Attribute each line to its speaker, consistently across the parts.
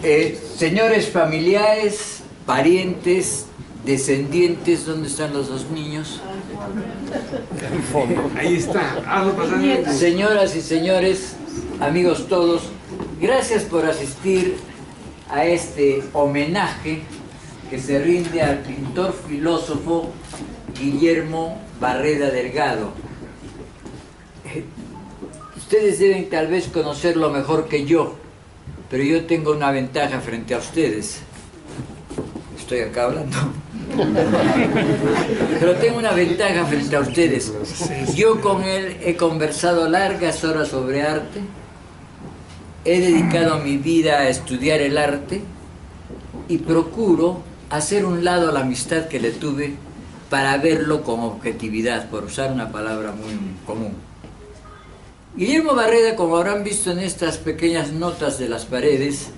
Speaker 1: Señores familiares, parientes, descendientes, ¿dónde están los dos niños?
Speaker 2: Ahí está.
Speaker 1: Señoras y señores, amigos todos, gracias por asistir a este homenaje que se rinde al pintor filósofo Guillermo Barreda Delgado. Ustedes deben tal vez conocerlo mejor que yo, pero yo tengo una ventaja frente a ustedes. Estoy acá hablando. Pero tengo una ventaja frente a ustedes. Yo con él he conversado largas horas sobre arte. He dedicado mi vida a estudiar el arte y procuro hacer un lado a la amistad que le tuve para verlo con objetividad, por usar una palabra muy común. Guillermo Barreda, como habrán visto en estas pequeñas notas de las paredes,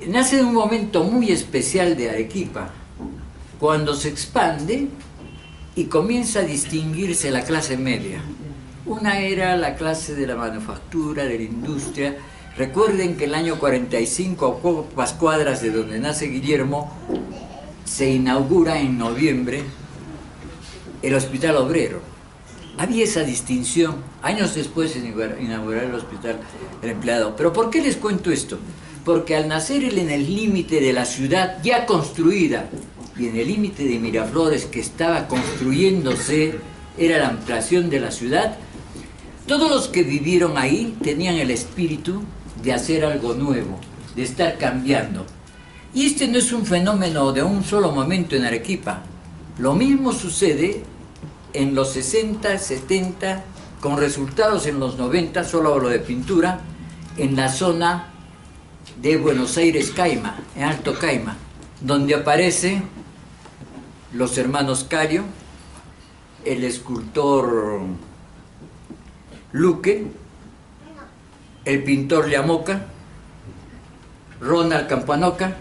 Speaker 1: nace en un momento muy especial de Arequipa, cuando se expande y comienza a distinguirse la clase media. Una era la clase de la manufactura, de la industria. Recuerden que el año 45, a pocas cuadras de donde nace Guillermo, se inaugura en noviembre el Hospital Obrero. Había esa distinción. Años después se inauguró el Hospital del Empleado. ¿Pero por qué les cuento esto? Porque al nacer él en el límite de la ciudad ya construida y en el límite de Miraflores que estaba construyéndose, era la ampliación de la ciudad, todos los que vivieron ahí tenían el espíritu de hacer algo nuevo, de estar cambiando. Y este no es un fenómeno de un solo momento en Arequipa. Lo mismo sucede en los 60, 70, con resultados en los 90, solo hablo de pintura, en la zona de Buenos Aires, Caima, en Alto Caima, donde aparecen los hermanos Cario, el escultor Luque, el pintor Llamoca, Ronald Campanoca,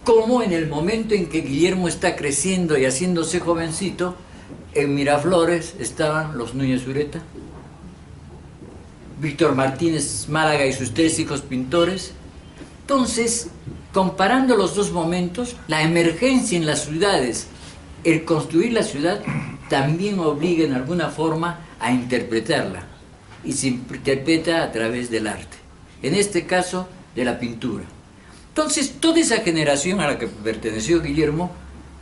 Speaker 1: como en el momento en que Guillermo está creciendo y haciéndose jovencito, en Miraflores estaban los Núñez Ureta, Víctor Martínez Málaga y sus tres hijos pintores. Entonces, comparando los dos momentos, la emergencia en las ciudades, el construir la ciudad, también obliga en alguna forma a interpretarla, y se interpreta a través del arte, en este caso de la pintura. Entonces, toda esa generación a la que perteneció Guillermo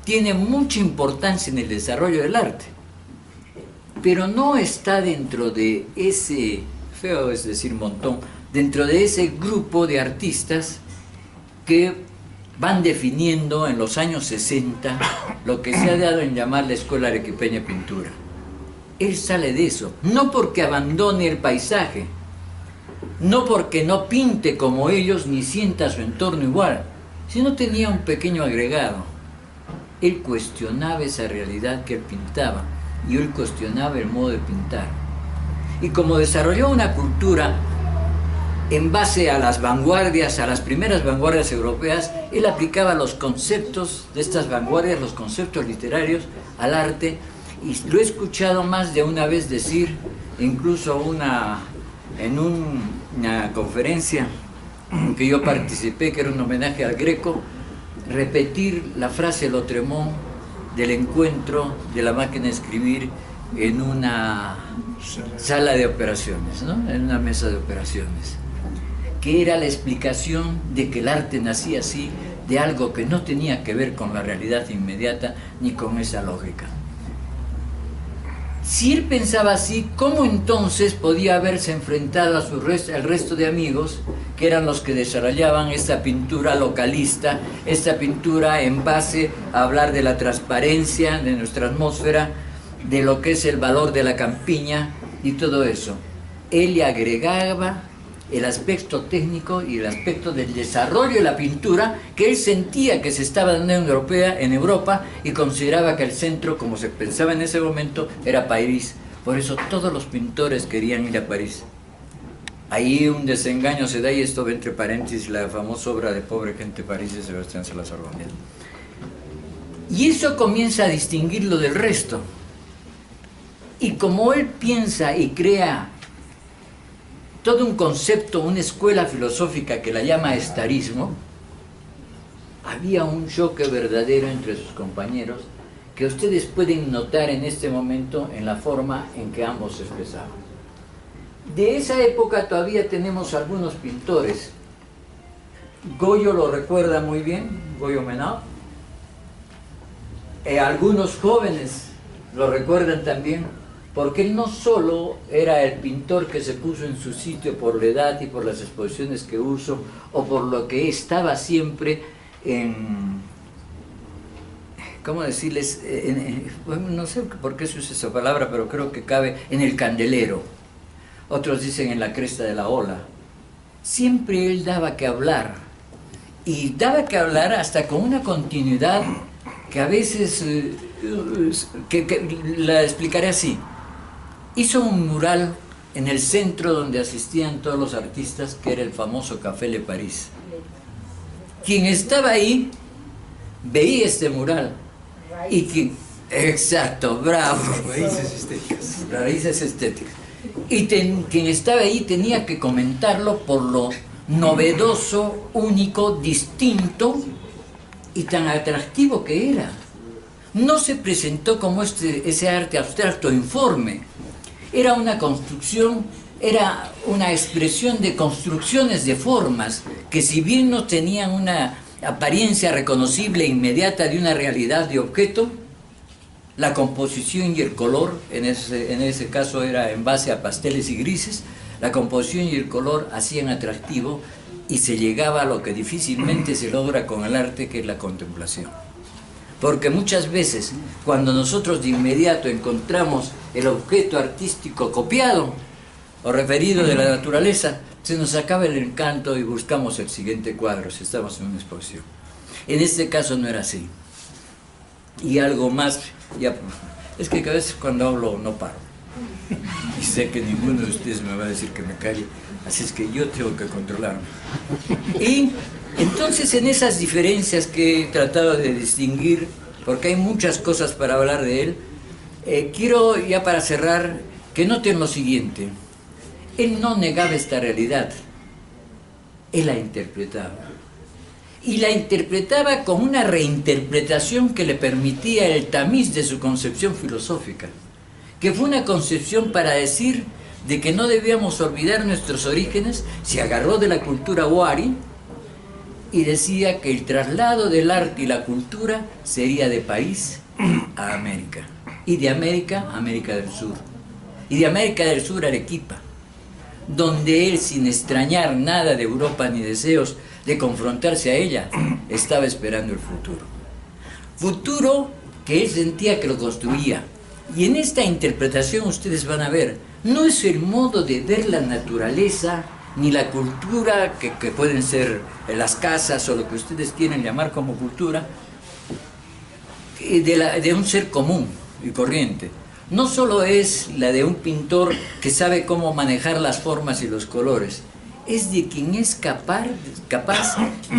Speaker 1: tiene mucha importancia en el desarrollo del arte, pero no está dentro de ese, feo es decir montón, dentro de ese grupo de artistas que van definiendo en los años 60 lo que se ha dado en llamar la Escuela Arequipeña de Pintura. Él sale de eso, no porque abandone el paisaje, no porque no pinte como ellos ni sienta su entorno igual, sino tenía un pequeño agregado. Él cuestionaba esa realidad que él pintaba y él cuestionaba el modo de pintar. Y como desarrolló una cultura en base a las vanguardias, a las primeras vanguardias europeas, él aplicaba los conceptos de estas vanguardias, los conceptos literarios, al arte, y lo he escuchado más de una vez decir, incluso en una conferencia en que yo participé, que era un homenaje al Greco, repetir la frase de Lautréamont del encuentro de la máquina de escribir en una sala de operaciones, ¿no? En una mesa de operaciones, que era la explicación de que el arte nacía así, de algo que no tenía que ver con la realidad inmediata ni con esa lógica. Si él pensaba así, ¿cómo entonces podía haberse enfrentado a al resto de amigos que eran los que desarrollaban esta pintura localista, esta pintura en base a hablar de la transparencia de nuestra atmósfera, de lo que es el valor de la campiña y todo eso? Él le agregaba el aspecto técnico y el aspecto del desarrollo de la pintura que él sentía que se estaba dando en Europa, y consideraba que el centro, como se pensaba en ese momento, era París. Por eso todos los pintores querían ir a París. Ahí un desengaño se da, y esto va entre paréntesis la famosa obra de Pobre Gente París de Sebastián Salazar Bonel. Y eso comienza a distinguirlo del resto. Y como él piensa y crea todo un concepto, una escuela filosófica que la llama estarismo, había un choque verdadero entre sus compañeros que ustedes pueden notar en este momento en la forma en que ambos se expresaban. De esa época todavía tenemos algunos pintores. Goyo lo recuerda muy bien, Goyo Menau. Algunos jóvenes lo recuerdan también, porque él no solo era el pintor que se puso en su sitio por la edad y por las exposiciones que usó, o por lo que estaba siempre en, ¿cómo decirles? No sé por qué se usa esa palabra, pero creo que cabe en el candelero. Otros dicen en la cresta de la ola. Siempre él daba que hablar, y daba que hablar hasta con una continuidad que a veces, que la explicaré así. Hizo un mural en el centro donde asistían todos los artistas, que era el famoso Café Le Paris. Quien estaba ahí veía este mural. Y quien, exacto, bravo.
Speaker 3: Raíces estéticas.
Speaker 1: Raíces estéticas. Y quien estaba ahí tenía que comentarlo por lo novedoso, único, distinto y tan atractivo que era. No se presentó como ese arte abstracto informe. Era una construcción, era una expresión de construcciones de formas que, si bien no tenían una apariencia reconocible e inmediata de una realidad de objeto, la composición y el color, en ese caso era en base a pasteles y grises, la composición y el color hacían atractivo y se llegaba a lo que difícilmente se logra con el arte, que es la contemplación. Porque muchas veces, cuando nosotros de inmediato encontramos el objeto artístico copiado o referido de la naturaleza, se nos acaba el encanto y buscamos el siguiente cuadro si estamos en una exposición. En este caso no era así. Y algo más, ya, es que a veces cuando hablo no paro. Y sé que ninguno de ustedes me va a decir que me calle, así es que yo tengo que controlarme. Y entonces, en esas diferencias que he tratado de distinguir, porque hay muchas cosas para hablar de él, quiero, ya para cerrar, que noten lo siguiente. Él no negaba esta realidad, él la interpretaba. Y la interpretaba con una reinterpretación que le permitía el tamiz de su concepción filosófica, que fue una concepción para decir de que no debíamos olvidar nuestros orígenes. Se agarró de la cultura wari y decía que el traslado del arte y la cultura sería de país a América, y de América a América del Sur, y de América del Sur a Arequipa, donde él, sin extrañar nada de Europa ni deseos de confrontarse a ella, estaba esperando el futuro. Futuro que él sentía que lo construía. Y en esta interpretación ustedes van a ver, no es el modo de ver la naturaleza ni la cultura, que pueden ser las casas o lo que ustedes quieren llamar como cultura, de un ser común y corriente. No solo es la de un pintor que sabe cómo manejar las formas y los colores, es de quien es capaz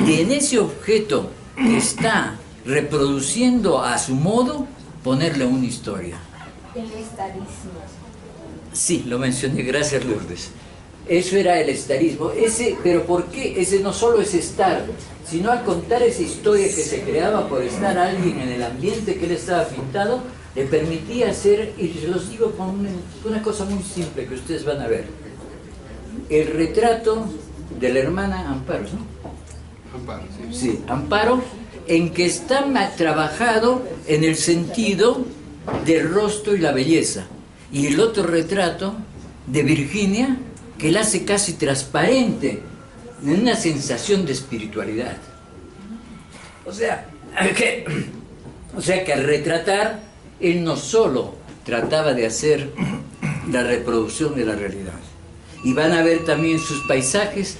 Speaker 1: de, en ese objeto que está reproduciendo a su modo, ponerle una historia.
Speaker 4: El estarismo.
Speaker 1: Sí, lo mencioné, gracias Lourdes. Eso era el estarismo. Pero ¿por qué? Ese no solo es estar, sino al contar esa historia que se creaba por estar alguien en el ambiente que él estaba pintado, le permitía hacer, y se los digo con una cosa muy simple que ustedes van a ver. El retrato de la hermana Amparo, ¿no?
Speaker 3: Amparo, sí.
Speaker 1: Sí, Amparo, en que está trabajado en el sentido del rostro y la belleza. Y el otro retrato de Virginia, que la hace casi transparente, en una sensación de espiritualidad. O sea que al retratar, él no solo trataba de hacer la reproducción de la realidad. Y van a ver también sus paisajes,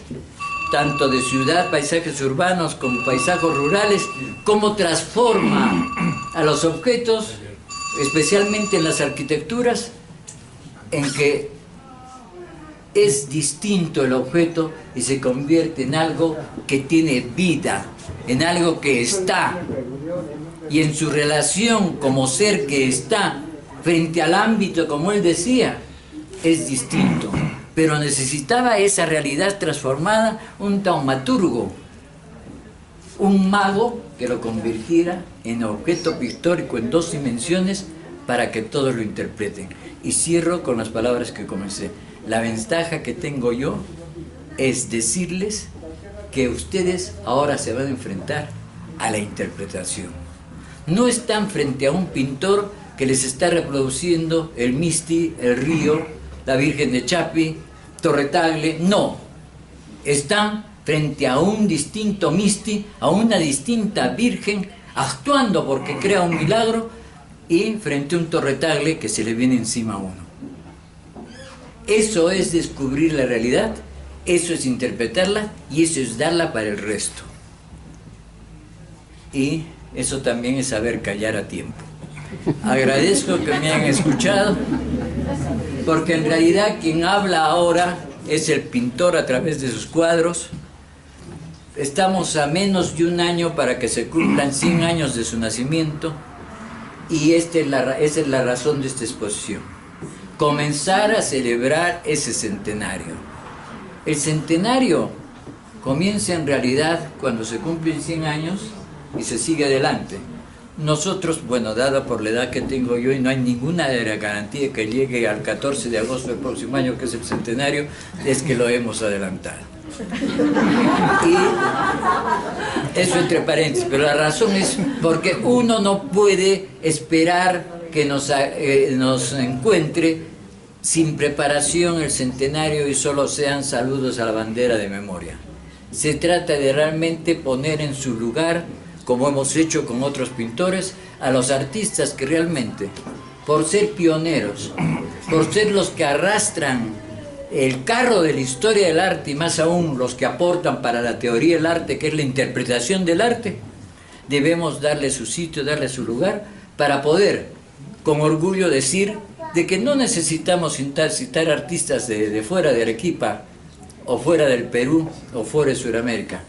Speaker 1: tanto de ciudad, paisajes urbanos, como paisajes rurales, cómo transforma a los objetos, especialmente en las arquitecturas, en que es distinto el objeto y se convierte en algo que tiene vida, en algo que está, y en su relación como ser que está frente al ámbito, como él decía, es distinto. pero necesitaba esa realidad transformada, un taumaturgo, un mago que lo convirtiera en objeto pictórico en 2 dimensiones para que todos lo interpreten. Y cierro con las palabras que comencé. La ventaja que tengo yo es decirles que ustedes ahora se van a enfrentar a la interpretación. No están frente a un pintor que les está reproduciendo el Misti, el río, la Virgen de Chapi, Torre Tagle, no. Están frente a un distinto Misti, a una distinta Virgen, actuando porque crea un milagro, y frente a un Torre Tagle que se le viene encima a uno. Eso es descubrir la realidad, eso es interpretarla y eso es darla para el resto. Y eso también es saber callar a tiempo. Agradezco que me hayan escuchado, porque en realidad quien habla ahora es el pintor a través de sus cuadros. Estamos a menos de un año para que se cumplan 100 años de su nacimiento, y esa es la razón de esta exposición. Comenzar a celebrar ese centenario. El centenario comienza en realidad cuando se cumplen 100 años y se sigue adelante. Nosotros, bueno, dada por la edad que tengo yo, y no hay ninguna garantía que llegue al 14 de agosto del próximo año, que es el centenario, es que lo hemos adelantado. Y eso entre paréntesis, pero la razón es porque uno no puede esperar que nos encuentre sin preparación el centenario y solo sean saludos a la bandera de memoria. Se trata de realmente poner en su lugar, como hemos hecho con otros pintores, a los artistas que realmente, por ser pioneros, por ser los que arrastran el carro de la historia del arte, y más aún los que aportan para la teoría del arte, que es la interpretación del arte, debemos darle su sitio, darle su lugar, para poder con orgullo decir de que no necesitamos citar artistas de fuera de Arequipa, o fuera del Perú, o fuera de Sudamérica.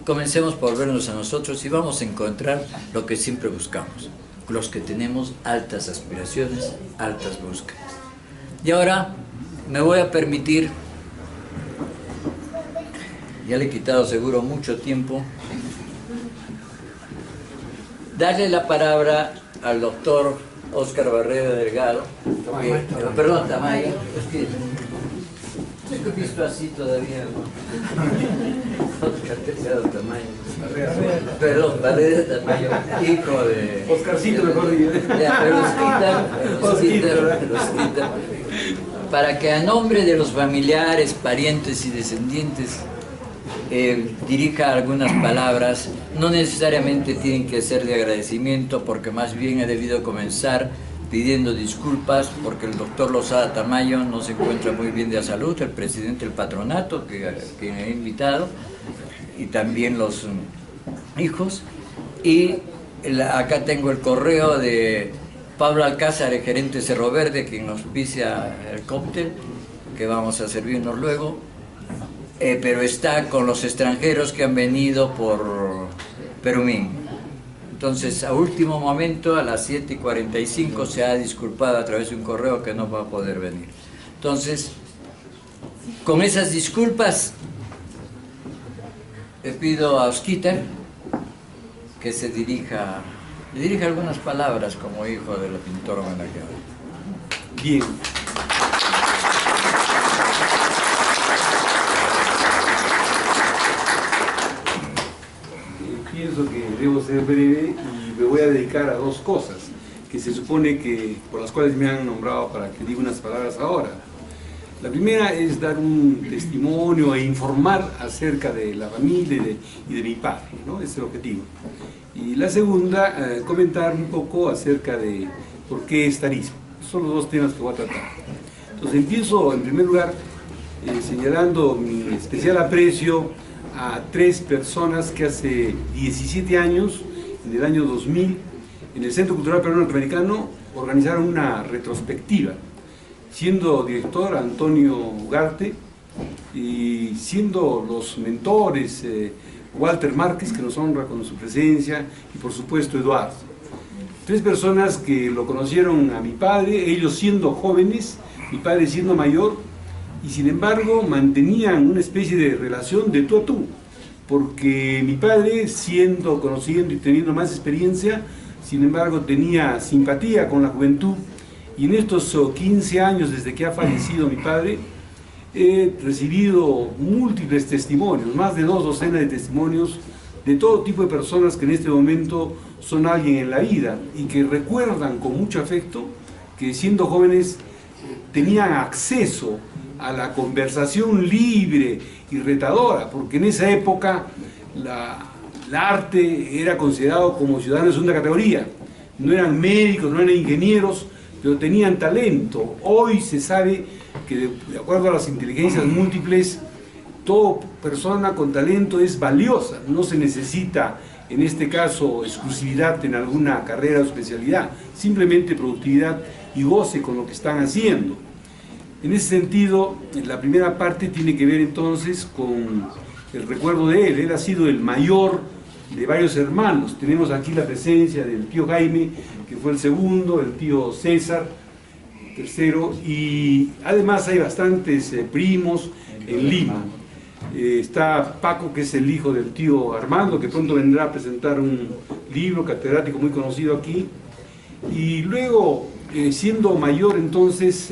Speaker 1: Comencemos por vernos a nosotros y vamos a encontrar lo que siempre buscamos, los que tenemos altas aspiraciones, altas búsquedas. Y ahora me voy a permitir, ya le he quitado seguro mucho tiempo, darle la palabra al doctor Óscar Barreda Delgado, perdón, Tamayo, es que he visto así todavía, Óscar Delgado Tamayo, perdón, Barreda Tamayo, hijo de...
Speaker 2: Oscarcito, mejor dicho.
Speaker 1: Osquita, para que a nombre de los familiares, parientes y descendientes dirija algunas palabras. No necesariamente tienen que ser de agradecimiento, porque más bien he debido comenzar pidiendo disculpas porque el doctor Lozada Tamayo no se encuentra muy bien de salud, el presidente del patronato que he invitado, y también los hijos. Y acá tengo el correo de Pablo Alcázar, el gerente Cerro Verde, quien nos auspicia el cóctel que vamos a servirnos luego, pero está con los extranjeros que han venido por Perumín. Entonces, a último momento, a las 7:45, se ha disculpado a través de un correo que no va a poder venir. Entonces, con esas disculpas, le pido a Osquita que le dirija algunas palabras como hijo del pintor homenajeado.
Speaker 2: Bien. Pienso que debo ser breve y me voy a dedicar a dos cosas que se supone que por las cuales me han nombrado para que diga unas palabras ahora. La primera es dar un testimonio e informar acerca de la familia y de mi padre, ¿no? Ese es el objetivo. Y la segunda, comentar un poco acerca de por qué estarismo. Esos son los dos temas que voy a tratar. Entonces empiezo en primer lugar señalando mi especial aprecio a tres personas que hace 17 años, en el año 2000, en el Centro Cultural Peruano Norteamericano, organizaron una retrospectiva, siendo director Antonio Ugarte y siendo los mentores Walter Márquez, que nos honra con su presencia, y por supuesto Eduardo. Tres personas que lo conocieron a mi padre, ellos siendo jóvenes, mi padre siendo mayor, y sin embargo mantenían una especie de relación de tú a tú, porque mi padre, conociendo y teniendo más experiencia, sin embargo tenía simpatía con la juventud, y en estos 15 años desde que ha fallecido mi padre, he recibido múltiples testimonios, más de 2 docenas de testimonios de todo tipo de personas que en este momento son alguien en la vida y que recuerdan con mucho afecto que siendo jóvenes tenían acceso a la conversación libre y retadora, porque en esa época la arte era considerado como ciudadano de segunda categoría. No eran médicos, no eran ingenieros, pero tenían talento. Hoy se sabe que de acuerdo a las inteligencias múltiples, toda persona con talento es valiosa, no se necesita en este caso exclusividad en alguna carrera o especialidad, simplemente productividad y goce con lo que están haciendo. En ese sentido, la primera parte tiene que ver entonces con el recuerdo de él. Él ha sido el mayor de varios hermanos. Tenemos aquí la presencia del tío Jaime, que fue el segundo, el tío César, tercero, y además hay bastantes primos en Lima. Está Paco, que es el hijo del tío Armando, que pronto vendrá a presentar un libro catedrático muy conocido aquí. Y luego, siendo mayor entonces,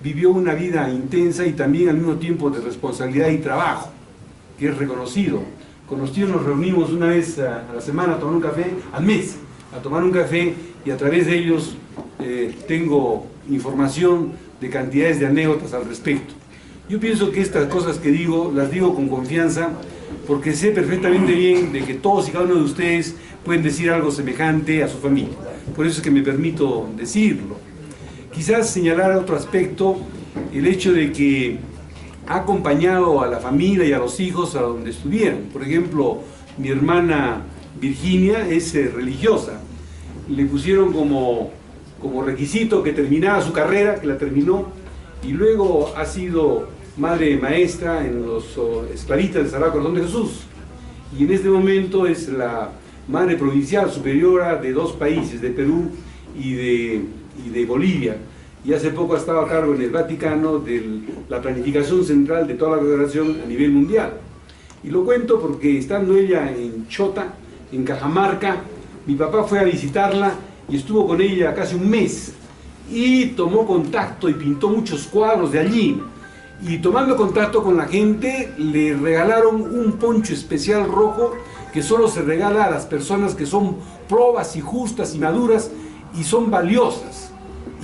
Speaker 2: vivió una vida intensa y también al mismo tiempo de responsabilidad y trabajo, que es reconocido. Con los tíos nos reunimos una vez a la semana a tomar un café, al mes, a tomar un café, y a través de ellos tengo información de cantidades de anécdotas al respecto. Yo pienso que estas cosas que digo, las digo con confianza, porque sé perfectamente bien de que todos y cada uno de ustedes pueden decir algo semejante a su familia. Por eso es que me permito decirlo. Quizás señalar otro aspecto, el hecho de que ha acompañado a la familia y a los hijos a donde estuvieron. Por ejemplo, mi hermana Virginia es religiosa. Le pusieron como requisito que terminara su carrera, que la terminó, y luego ha sido madre maestra en los esclavistas del Sagrado Corazón de Jesús. Y en este momento es la madre provincial superiora de 2 países, de Perú y de Bolivia. Y hace poco ha estado a cargo en el Vaticano de la planificación central de toda la federación a nivel mundial. Y lo cuento porque estando ella en Chota, en Cajamarca, mi papá fue a visitarla y estuvo con ella casi un mes y tomó contacto y pintó muchos cuadros de allí. Y tomando contacto con la gente, le regalaron un poncho especial rojo que solo se regala a las personas que son probas y justas y maduras y son valiosas.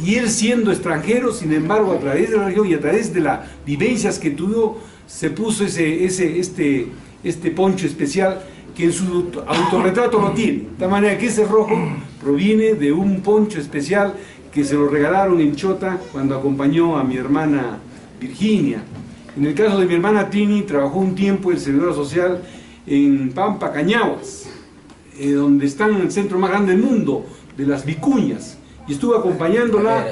Speaker 2: Y él, siendo extranjero, sin embargo, a través de la religión y a través de las vivencias que tuvo, se puso este poncho especial que en su autorretrato lo tiene. De tal manera que ese rojo proviene de un poncho especial que se lo regalaron en Chota cuando acompañó a mi hermana Virginia. En el caso de mi hermana Tini, trabajó un tiempo en servidora social en Pampa Cañahuas, donde está en el centro más grande del mundo, de las vicuñas, y estuve acompañándola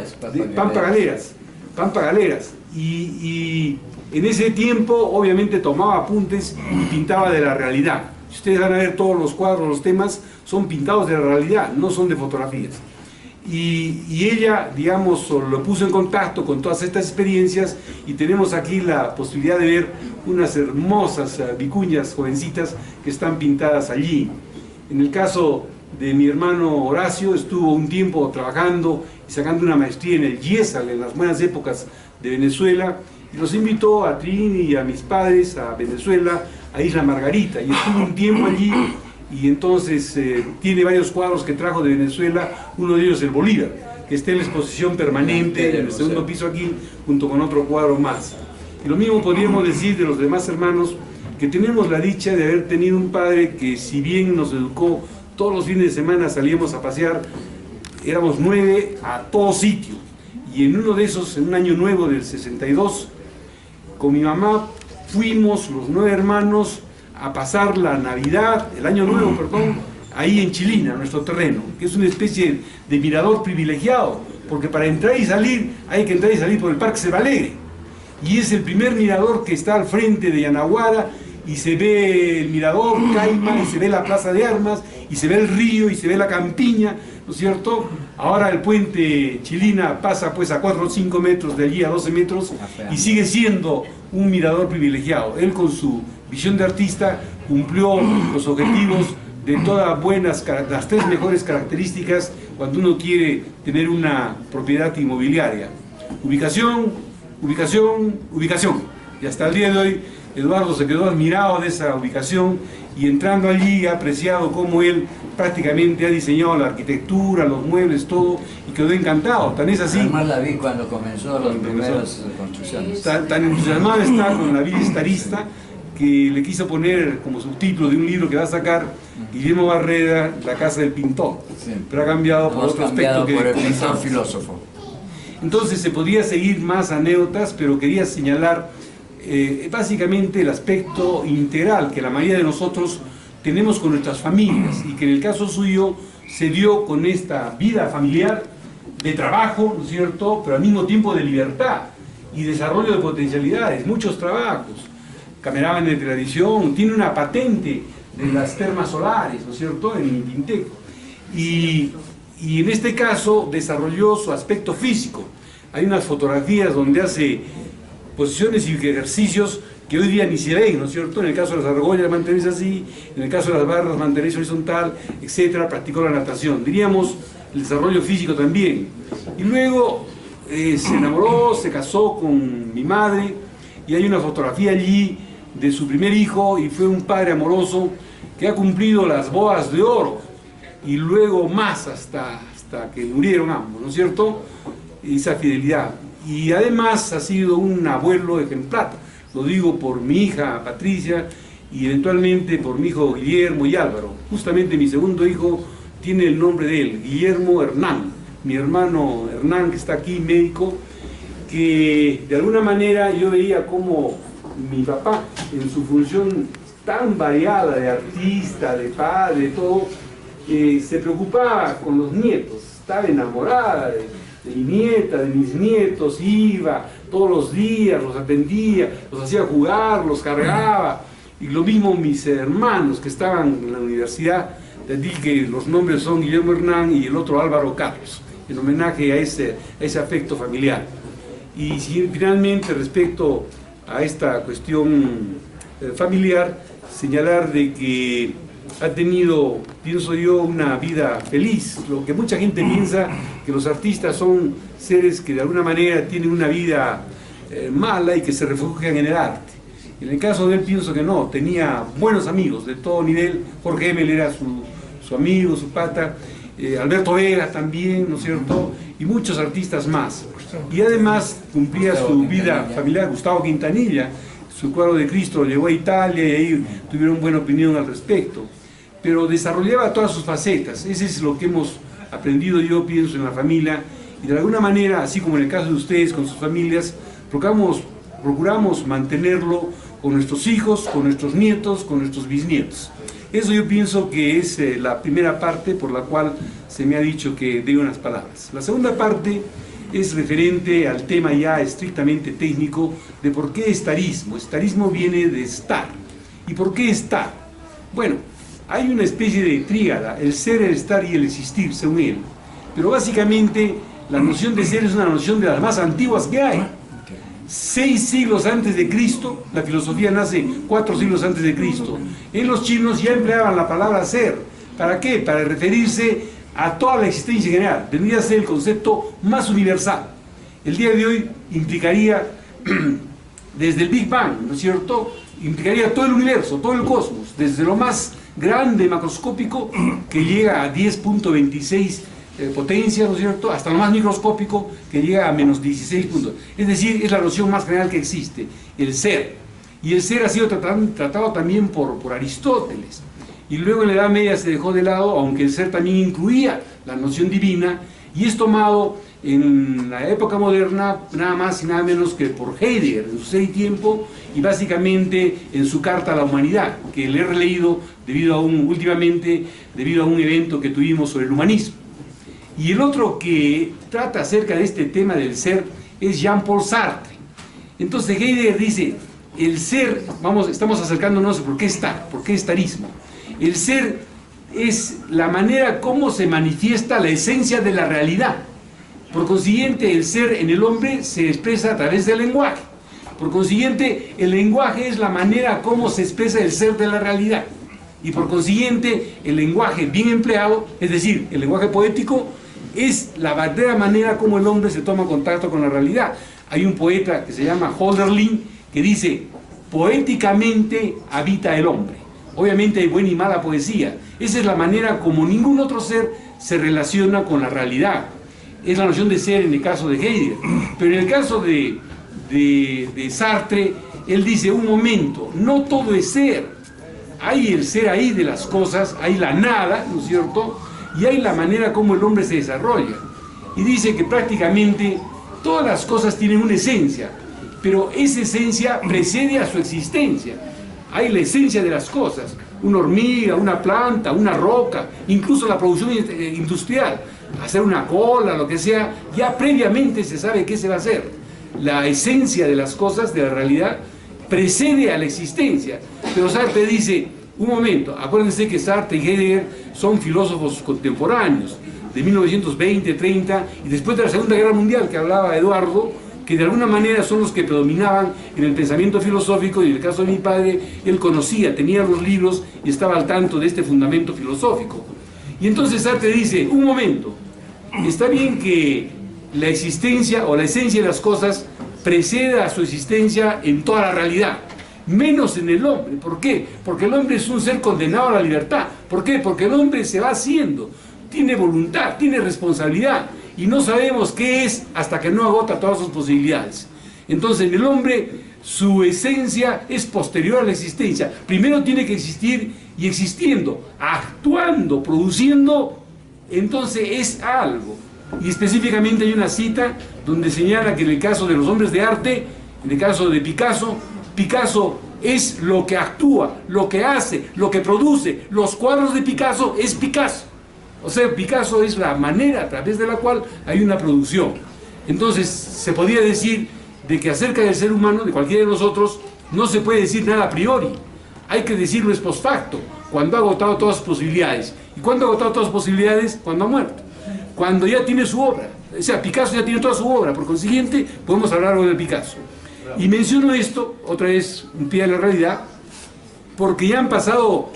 Speaker 2: Pampa Galeras, y en ese tiempo obviamente tomaba apuntes y pintaba de la realidad. Si ustedes van a ver todos los cuadros, los temas, son pintados de la realidad, no son de fotografías. Y ella, digamos, lo puso en contacto con todas estas experiencias, y tenemos aquí la posibilidad de ver unas hermosas vicuñas jovencitas que están pintadas allí. En el caso de mi hermano Horacio, estuvo un tiempo trabajando y sacando una maestría en el IESAL, en las buenas épocas de Venezuela, y los invitó a Trini y a mis padres a Venezuela, a Isla Margarita, y estuvo un tiempo allí. Y entonces tiene varios cuadros que trajo de Venezuela, uno de ellos el Bolívar, que está en la exposición permanente en el segundo piso aquí, junto con otro cuadro más. Y lo mismo podríamos decir de los demás hermanos, que tenemos la dicha de haber tenido un padre que, si bien nos educó, todos los fines de semana salíamos a pasear, éramos 9 a todo sitio. Y en uno de esos, en un año nuevo del 62, con mi mamá fuimos los 9 hermanos a pasar la Navidad, el Año Nuevo, perdón, ahí en Chilina, nuestro terreno, que es una especie de mirador privilegiado, porque para entrar y salir, hay que entrar y salir por el Parque Cerro Alegre, y es el primer mirador que está al frente de Yanaguara, y se ve el mirador, Caima, y se ve la plaza de armas, y se ve el río, y se ve la campiña, ¿no es cierto? Ahora el puente Chilina pasa pues a 4 o 5 metros, de allí a 12 metros, y sigue siendo un mirador privilegiado. Él, con su visión de artista, cumplió los objetivos de todas las 3 mejores características cuando uno quiere tener una propiedad inmobiliaria: ubicación, ubicación, ubicación. Y hasta el día de hoy Eduardo se quedó admirado de esa ubicación, y entrando allí ha apreciado cómo él prácticamente ha diseñado la arquitectura, los muebles, todo, y quedó encantado. Tan es así.
Speaker 1: Además la vi cuando comenzó las primeras construcciones.
Speaker 2: Tan entusiasmado está con la vida estarista que le quiso poner como subtítulo de un libro que va a sacar Guillermo Barreda, La casa del pintor.
Speaker 1: Sí.
Speaker 2: Pero ha cambiado por otro aspecto que
Speaker 1: por el pintor
Speaker 2: comenzamos.
Speaker 1: filósofo.
Speaker 2: Entonces se podría seguir más anécdotas, pero quería señalar básicamente el aspecto integral que la mayoría de nosotros tenemos con nuestras familias, y que en el caso suyo se dio con esta vida familiar de trabajo, ¿no es cierto?, pero al mismo tiempo de libertad y desarrollo de potencialidades, muchos trabajos. Cameraman de televisión, tiene una patente de las termas solares, ¿no es cierto?, en Tinteco. Y en este caso desarrolló su aspecto físico. Hay unas fotografías donde hace posiciones y ejercicios que hoy día ni se ven, ¿no es cierto? En el caso de las argollas mantenerse así, en el caso de las barras mantenerse horizontal, etcétera. Practicó la natación, diríamos el desarrollo físico también. Y luego se enamoró, se casó con mi madre, y hay una fotografía allí de su primer hijo, y fue un padre amoroso que ha cumplido las bodas de oro, y luego más hasta que murieron ambos, ¿no es cierto? Esa fidelidad. Y además ha sido un abuelo ejemplar, lo digo por mi hija Patricia, y eventualmente por mi hijo Guillermo y Álvaro. Justamente mi segundo hijo tiene el nombre de él, Guillermo Hernán, mi hermano Hernán, que está aquí, médico, que de alguna manera yo veía como mi papá, en su función tan variada de artista, de padre, de todo, se preocupaba con los nietos, estaba enamorada de mi nieta, de mis nietos, iba todos los días, los atendía, los hacía jugar, los cargaba. Y lo mismo mis hermanos que estaban en la universidad, te dije que los nombres son Guillermo Hernán y el otro Álvaro Carlos, en homenaje a ese afecto familiar. Y finalmente, respecto a esta cuestión familiar, señalar de que ha tenido, pienso yo, una vida feliz. Lo que mucha gente piensa, que los artistas son seres que de alguna manera tienen una vida mala y que se refugian en el arte. En el caso de él pienso que no, tenía buenos amigos de todo nivel. Jorge Emel era su amigo, su pata, Alberto Vega también, ¿no es cierto?, y muchos artistas más. Y además cumplía su vida familiar. Gustavo Quintanilla, su cuadro de Cristo lo llevó a Italia, y ahí tuvieron buena opinión al respecto. Pero desarrollaba todas sus facetas. Ese es lo que hemos aprendido, yo pienso, en la familia, y de alguna manera, así como en el caso de ustedes con sus familias, procuramos mantenerlo con nuestros hijos, con nuestros nietos, con nuestros bisnietos. Eso yo pienso que es la primera parte por la cual se me ha dicho que dé unas palabras. La segunda parte es referente al tema ya estrictamente técnico de por qué estarismo. Estarismo viene de estar. ¿Y por qué estar? Bueno, hay una especie de tríada, el ser, el estar y el existir, según él. Pero básicamente la noción de ser es una noción de las más antiguas que hay. 6 siglos antes de Cristo, la filosofía nace 4 siglos antes de Cristo. En los chinos ya empleaban la palabra ser. ¿Para qué? Para referirse a toda la existencia en general. Debería ser el concepto más universal. El día de hoy implicaría, desde el Big Bang, ¿no es cierto?, implicaría todo el universo, todo el cosmos, desde lo más grande, macroscópico, que llega a 10.26 potencia, ¿no es cierto?, hasta lo más microscópico, que llega a menos 16 puntos. Es decir, es la noción más general que existe, el ser. Y el ser ha sido tratado también por Aristóteles. Y luego en la Edad Media se dejó de lado, aunque el ser también incluía la noción divina, y es tomado en la época moderna nada más y nada menos que por Heidegger, en su Ser y Tiempo, y básicamente en su Carta a la Humanidad, que le he releído últimamente debido a un evento que tuvimos sobre el humanismo. Y el otro que trata acerca de este tema del ser es Jean-Paul Sartre. Entonces Heidegger dice, el ser, estamos acercándonos a por qué estar, por qué estarismo. El ser es la manera como se manifiesta la esencia de la realidad. Por consiguiente, el ser en el hombre se expresa a través del lenguaje. Por consiguiente, el lenguaje es la manera como se expresa el ser de la realidad. Y por consiguiente, el lenguaje bien empleado, es decir, el lenguaje poético, es la verdadera manera como el hombre se toma contacto con la realidad. Hay un poeta que se llama Hölderlin que dice: poéticamente habita el hombre. Obviamente hay buena y mala poesía. Esa es la manera como ningún otro ser se relaciona con la realidad. Es la noción de ser en el caso de Heidegger. Pero en el caso de Sartre, él dice: un momento, no todo es ser. Hay el ser ahí de las cosas, hay la nada, ¿no es cierto? Y hay la manera como el hombre se desarrolla. Y dice que prácticamente todas las cosas tienen una esencia, pero esa esencia precede a su existencia. Hay la esencia de las cosas, una hormiga, una planta, una roca, incluso la producción industrial, hacer una cola, lo que sea, ya previamente se sabe qué se va a hacer. La esencia de las cosas, de la realidad, precede a la existencia. Pero Sartre dice: un momento, acuérdense que Sartre y Heidegger son filósofos contemporáneos, de 1920, 30, y después de la Segunda Guerra Mundial, que hablaba Eduardo, que de alguna manera son los que predominaban en el pensamiento filosófico. Y en el caso de mi padre, él conocía, tenía los libros y estaba al tanto de este fundamento filosófico. Y entonces Sartre dice: un momento, está bien que la existencia o la esencia de las cosas preceda a su existencia en toda la realidad, menos en el hombre. ¿Por qué? Porque el hombre es un ser condenado a la libertad. ¿Por qué? Porque el hombre se va haciendo, tiene voluntad, tiene responsabilidad, y no sabemos qué es hasta que no agota todas sus posibilidades. Entonces en el hombre su esencia es posterior a la existencia. Primero tiene que existir, y existiendo, actuando, produciendo, entonces es algo. Y específicamente hay una cita donde señala que en el caso de los hombres de arte, en el caso de Picasso, Picasso es lo que actúa, lo que hace, lo que produce. Los cuadros de Picasso es Picasso. O sea, Picasso es la manera a través de la cual hay una producción. Entonces, se podría decir de que acerca del ser humano, de cualquiera de nosotros, no se puede decir nada a priori. Hay que decirlo es post facto, cuando ha agotado todas sus posibilidades. ¿Y cuándo ha agotado todas sus posibilidades? Cuando ha muerto. Cuando ya tiene su obra. O sea, Picasso ya tiene toda su obra. Por consiguiente, podemos hablar algo de Picasso. Y menciono esto, otra vez un pie a la realidad, porque ya han pasado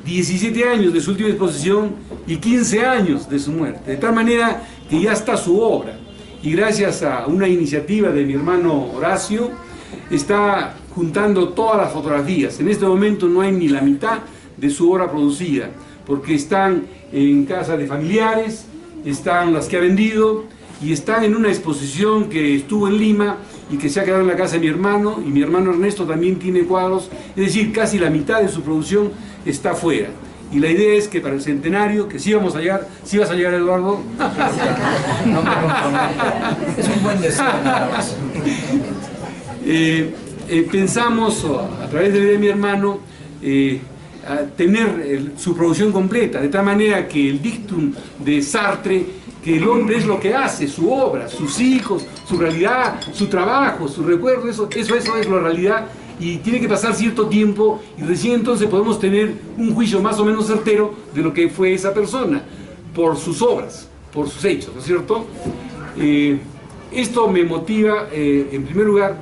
Speaker 2: 17 años de su última exposición y 15 años de su muerte, de tal manera que ya está su obra. Y gracias a una iniciativa de mi hermano Horacio, está juntando todas las fotografías. En este momento no hay ni la mitad de su obra producida, porque están en casa de familiares, están las que ha vendido, y están en una exposición que estuvo en Lima y que se ha quedado en la casa de mi hermano, y mi hermano Ernesto también tiene cuadros. Es decir, casi la mitad de su producción está fuera. Y la idea es que para el centenario, que sí vamos a llegar, ¿sí vas a llegar, Eduardo?
Speaker 1: No me comprometo. Es un buen deseo, nada más.
Speaker 2: Pensamos, a través de mi hermano, a tener su producción completa, de tal manera que el dictum de Sartre, que el hombre es lo que hace, su obra, sus hijos, su realidad, su trabajo, su recuerdo, eso es la realidad, y tiene que pasar cierto tiempo, y recién entonces podemos tener un juicio más o menos certero de lo que fue esa persona, por sus obras, por sus hechos, ¿no es cierto? Esto me motiva, en primer lugar,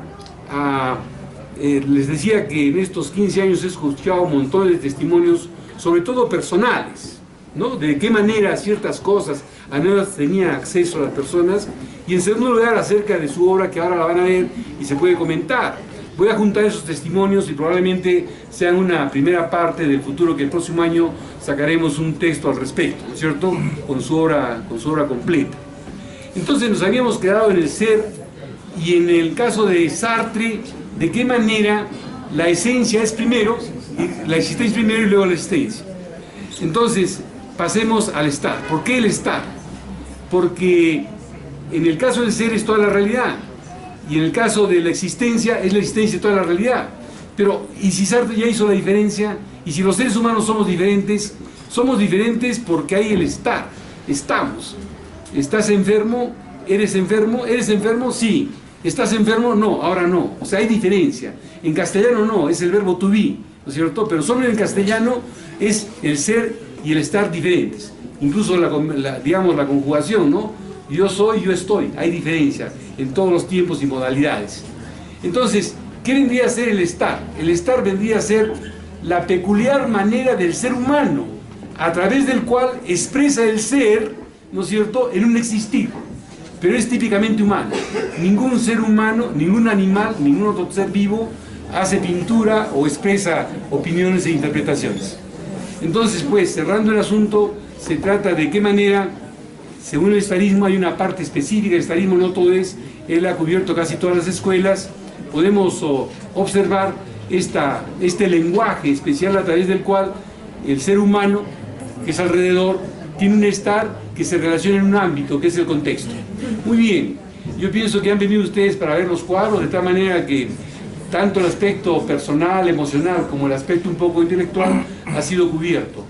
Speaker 2: les decía que en estos 15 años he escuchado montones de testimonios, sobre todo personales, ¿no? De qué manera ciertas cosas a no tenía acceso a las personas, y en segundo lugar acerca de su obra, que ahora la van a ver y se puede comentar. Voy a juntar esos testimonios y probablemente sean una primera parte del futuro, que el próximo año sacaremos un texto al respecto, ¿no es cierto? Con su obra completa. Entonces nos habíamos quedado en el ser, y en el caso de Sartre, de qué manera la esencia es primero, la existencia primero y luego la existencia. Entonces, pasemos al estar. ¿Por qué el estar? Porque en el caso del ser es toda la realidad, y en el caso de la existencia es la existencia de toda la realidad. Pero, ¿y si Sartre ya hizo la diferencia? ¿Y si los seres humanos somos diferentes? Somos diferentes porque hay el estar. Estamos. ¿Estás enfermo? ¿Eres enfermo? ¿Eres enfermo? Sí. ¿Estás enfermo? No, ahora no. O sea, hay diferencia. En castellano no, es el verbo to be, ¿no es cierto? Pero solo en castellano es el ser y el estar diferentes. Incluso digamos, la conjugación, ¿no? Yo soy, yo estoy. Hay diferencia en todos los tiempos y modalidades. Entonces, ¿qué vendría a ser el estar? El estar vendría a ser la peculiar manera del ser humano, a través del cual expresa el ser, ¿no es cierto?, en un existir. Pero es típicamente humano. Ningún ser humano, ningún animal, ningún otro ser vivo hace pintura o expresa opiniones e interpretaciones. Entonces, pues, cerrando el asunto, se trata de qué manera, según el estarismo, hay una parte específica. El estarismo no todo es, él ha cubierto casi todas las escuelas. Podemos observar este lenguaje especial a través del cual el ser humano, que es alrededor, tiene un estar que se relaciona en un ámbito, que es el contexto. Muy bien, yo pienso que han venido ustedes para ver los cuadros, de tal manera que tanto el aspecto personal, emocional, como el aspecto un poco intelectual ha sido cubierto.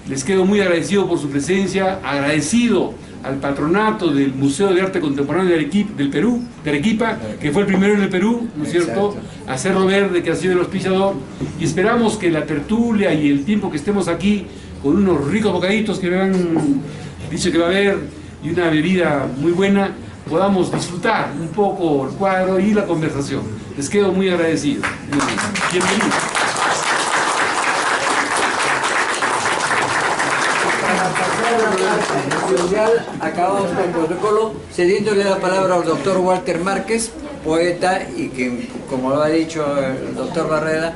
Speaker 2: Les quedo muy agradecido por su presencia, agradecido al patronato del Museo de Arte Contemporáneo del Perú, de Arequipa, que fue el primero en el Perú, ¿no es cierto?, a Cerro Verde, que ha sido el auspiciador, y esperamos que la tertulia y el tiempo que estemos aquí, con unos ricos bocaditos que me han dicho que va a haber, y una bebida muy buena, podamos disfrutar un poco el cuadro y la conversación. Les quedo muy agradecido. Bienvenidos.
Speaker 1: Acabamos con el protocolo, cediéndole la palabra al doctor Walter Márquez, poeta y que, como lo ha dicho el doctor Barreda,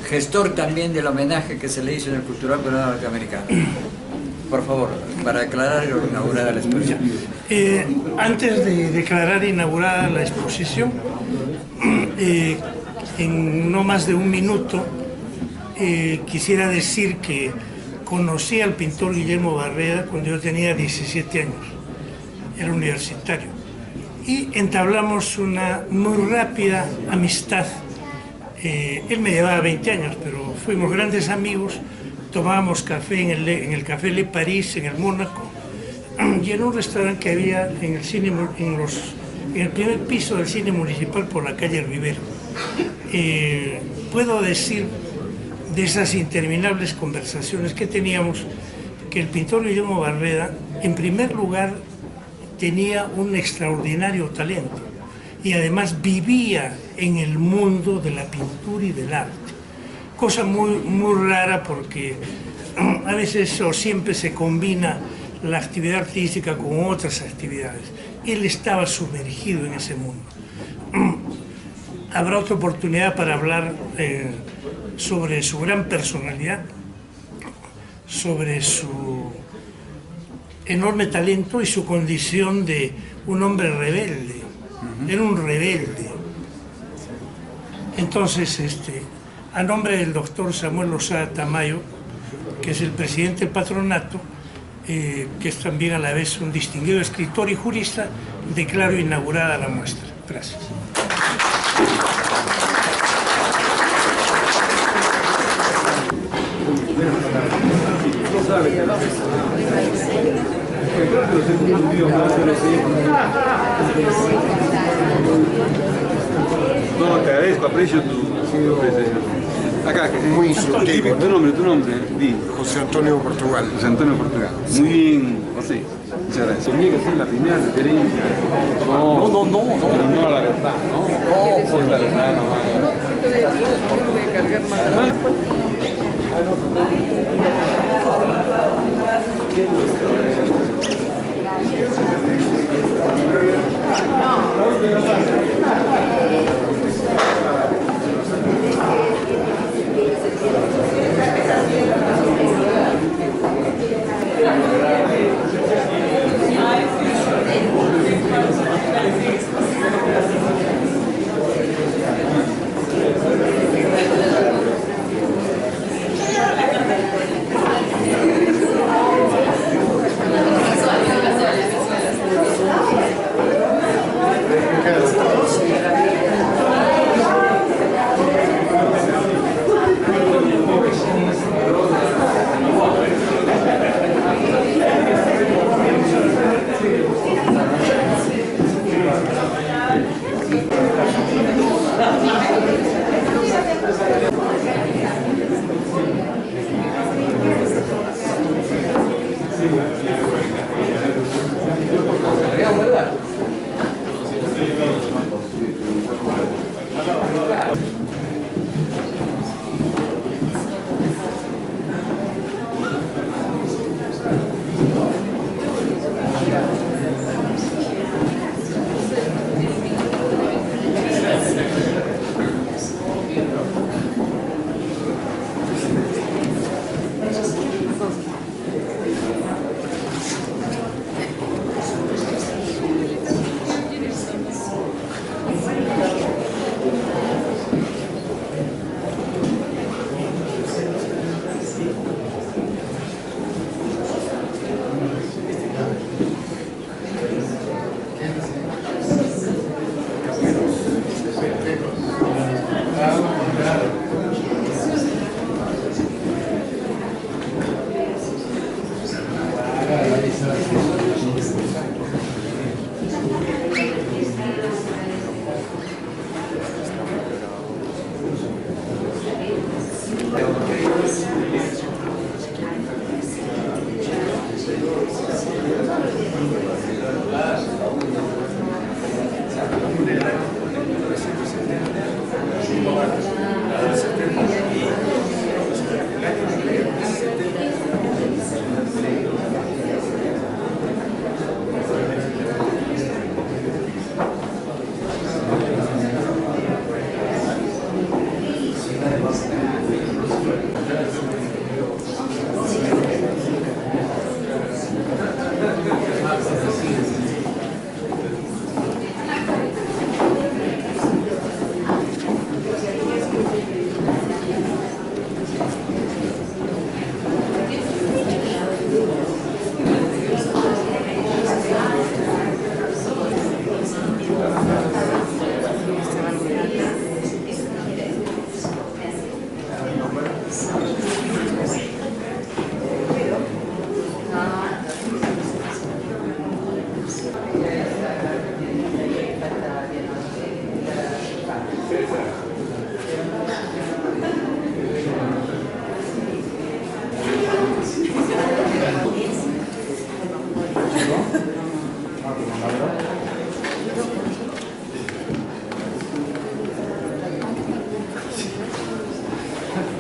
Speaker 1: gestor también del homenaje que se le hizo en el Cultural Peruano Norteamericano. Por favor, para declarar y inaugurar la exposición.
Speaker 3: Antes de declarar inaugurada la exposición, en no más de un minuto, quisiera decir que conocí al pintor Guillermo Barreda cuando yo tenía 17 años, era universitario, y entablamos una muy rápida amistad. Él me llevaba 20 años, pero fuimos grandes amigos, tomábamos café en el Café Le Paris, en el Mónaco, y en un restaurante que había en el primer piso del cine municipal por la calle Rivero. Puedo decir de esas interminables conversaciones que teníamos, que el pintor Guillermo Barreda, en primer lugar, tenía un extraordinario talento y además vivía en el mundo de la pintura y del arte. Cosa muy rara porque a veces o siempre se combina la actividad artística con otras actividades. Él estaba sumergido en ese mundo. Habrá otra oportunidad para hablar sobre su gran personalidad, sobre su enorme talento y su condición de un hombre rebelde. Era un rebelde. Entonces, a nombre del doctor Samuel Lozada Tamayo, que es el presidente del patronato, que es también a la vez un distinguido escritor y jurista, declaro inaugurada la muestra. Gracias.
Speaker 2: No, te agradezco, aprecio tu presencia. Acá,
Speaker 5: muy instructivo.
Speaker 2: Tu nombre, di.
Speaker 5: José Antonio Portugal.
Speaker 2: José Antonio Portugal. Muy bien, José. Muchas gracias. Tenía que ser la primera referencia. No a la verdad, ¿no? No, es la verdad,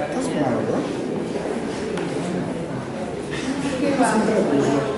Speaker 6: ¿Estás con algo?